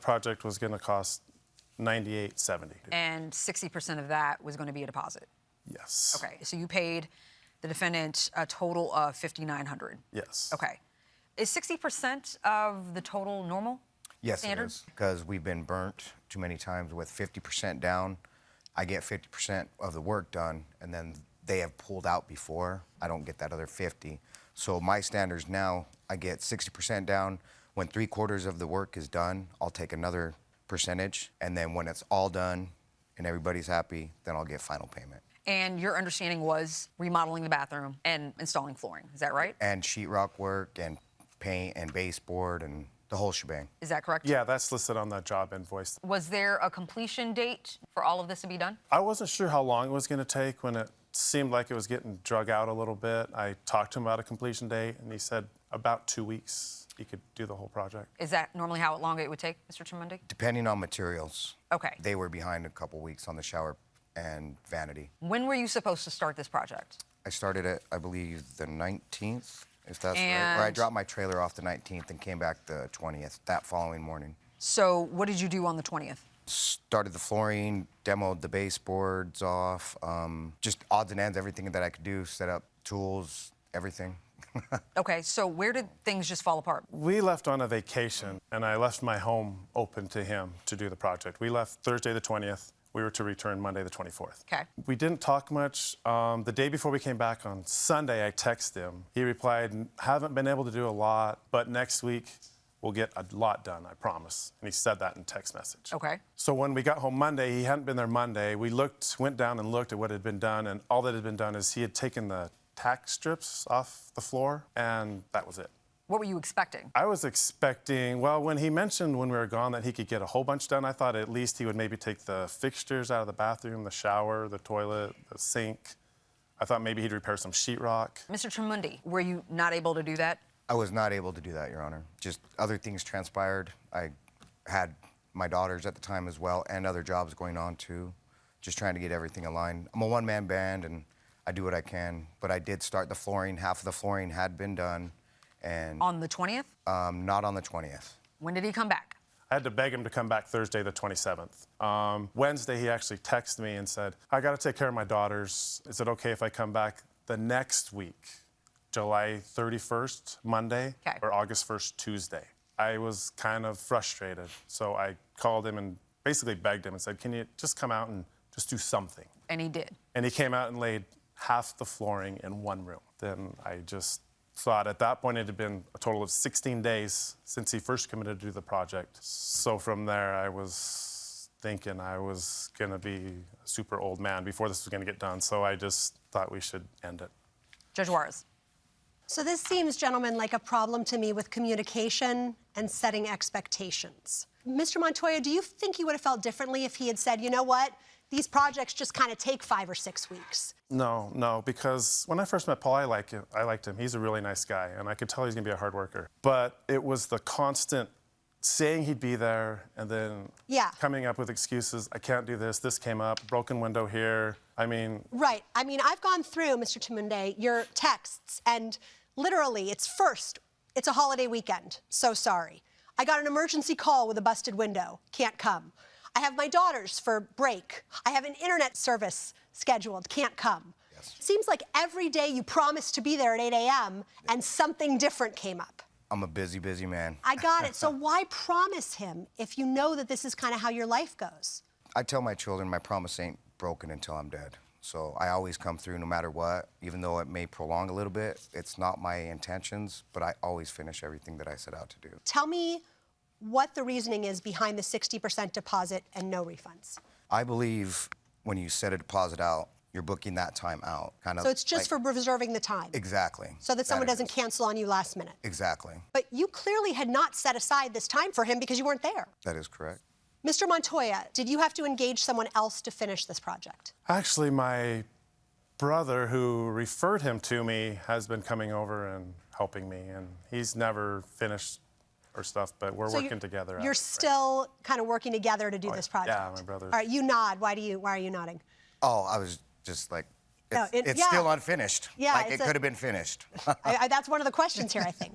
project was going to cost $98.70. And 60% of that was going to be a deposit? Yes. Okay, so you paid the defendant a total of $5,900? Yes. Okay. Is 60% of the total normal? Yes, standard? it is, because we've been burnt too many times with 50% down. I get 50% of the work done, and then they have pulled out before. I don't get that other 50. So my standards now, I get 60% down. When 3/4 of the work is done, I'll take another percentage, and then when it's all done and everybody's happy, then I'll get final payment. And your understanding was remodeling the bathroom and installing flooring, is that right? And sheetrock work and paint and baseboard and the whole shebang. Is that correct? Yeah, that's listed on the job invoice. Was there a completion date for all of this to be done? I wasn't sure how long it was going to take. When it seemed like it was getting drug out a little bit, I talked to him about a completion date, and he said about 2 weeks he could do the whole project. Is that normally how long it would take, Mr. Tremundi? Depending on materials. Okay. They were behind a couple weeks on the shower and vanity. When were you supposed to start this project? I started it, I believe, the 19th, if that's right. And- Or I dropped my trailer off the 19th and came back the 20th, that following morning. So what did you do on the 20th? Started the flooring, demoed the baseboards off, just odds and ends, everything that I could do, set up tools, everything. Okay, so where did things just fall apart? We left on a vacation, and I left my home open to him to do the project. We left Thursday the 20th. We were to return Monday the 24th. Okay. We didn't talk much. The day before we came back on Sunday, I texted him. He replied, haven't been able to do a lot, but next week we'll get a lot done, I promise. And he said that in text message. Okay. So when we got home Monday, he hadn't been there Monday. We went down and looked at what had been done, and all that had been done is he had taken the tack strips off the floor, and that was it. What were you expecting? I was expecting, well, when he mentioned when we were gone that he could get a whole bunch done, I thought at least he would maybe take the fixtures out of the bathroom, the shower, the toilet, the sink. I thought maybe he'd repair some sheetrock. Mr. Tremundi, were you not able to do that? I was not able to do that, Your Honor. Just other things transpired. I had my daughters at the time as well, and other jobs going on too, just trying to get everything aligned. I'm a one-man band, and I do what I can, but I did start the flooring. Half of the flooring had been done. And On the 20th? not on the 20th. When did he come back? I had to beg him to come back Thursday the 27th. Wednesday, he actually texted me and said, I got to take care of my daughters. Is it okay if I come back the next week, July 31st, Monday, Okay. or August 1st, Tuesday? I was kind of frustrated, so I called him and basically begged him and said, can you just come out and just do something? And he did. And he came out and laid half the flooring in one room. Then I just thought at that point it had been a total of 16 days since he first committed to do the project. So from there, I was thinking I was going to be a super old man before this was going to get done. So I just thought we should end it. Judge Juarez. So this seems, gentlemen, like a problem to me with communication and setting expectations. Mr. Montoya, do you think you would have felt differently if he had said, you know what, these projects just kind of take 5 or 6 weeks? No, because when I first met Paul, I liked him. He's a really nice guy, and I could tell he's going to be a hard worker. But it was the constant saying he'd be there and then coming up with excuses. I can't do this. This came up. Broken window here. I mean... Right. I mean, I've gone through, Mr. Tremundi, your texts, and literally, it's a holiday weekend. So sorry. I got an emergency call with a busted window. Can't come. I have my daughters for break. I have an internet service scheduled. Can't come. Yes. Seems like every day you promised to be there at 8 a.m. and something different came up. I'm a busy, busy man. I got it. So why promise him if you know that this is kind of how your life goes? I tell my children my promise ain't broken until I'm dead. So I always come through no matter what, even though it may prolong a little bit. It's not my intentions, but I always finish everything that I set out to do. Tell me what the reasoning is behind the 60% deposit and no refunds. I believe when you set a deposit out, you're booking that time out. So it's just for reserving the time? Exactly. So that someone doesn't cancel on you last minute? Exactly. But you clearly had not set aside this time for him because you weren't there. That is correct. Mr. Montoya, did you have to engage someone else to finish this project? Actually, my brother, who referred him to me, has been coming over and helping me, and he's never finished or stuff, but we're working together. You're still kind of working together to do this project? Yeah, my brother. All right, you nod. Why are you nodding? Oh, I was just like, it's still unfinished. Yeah, like it could have been finished. That's one of the questions here, I think.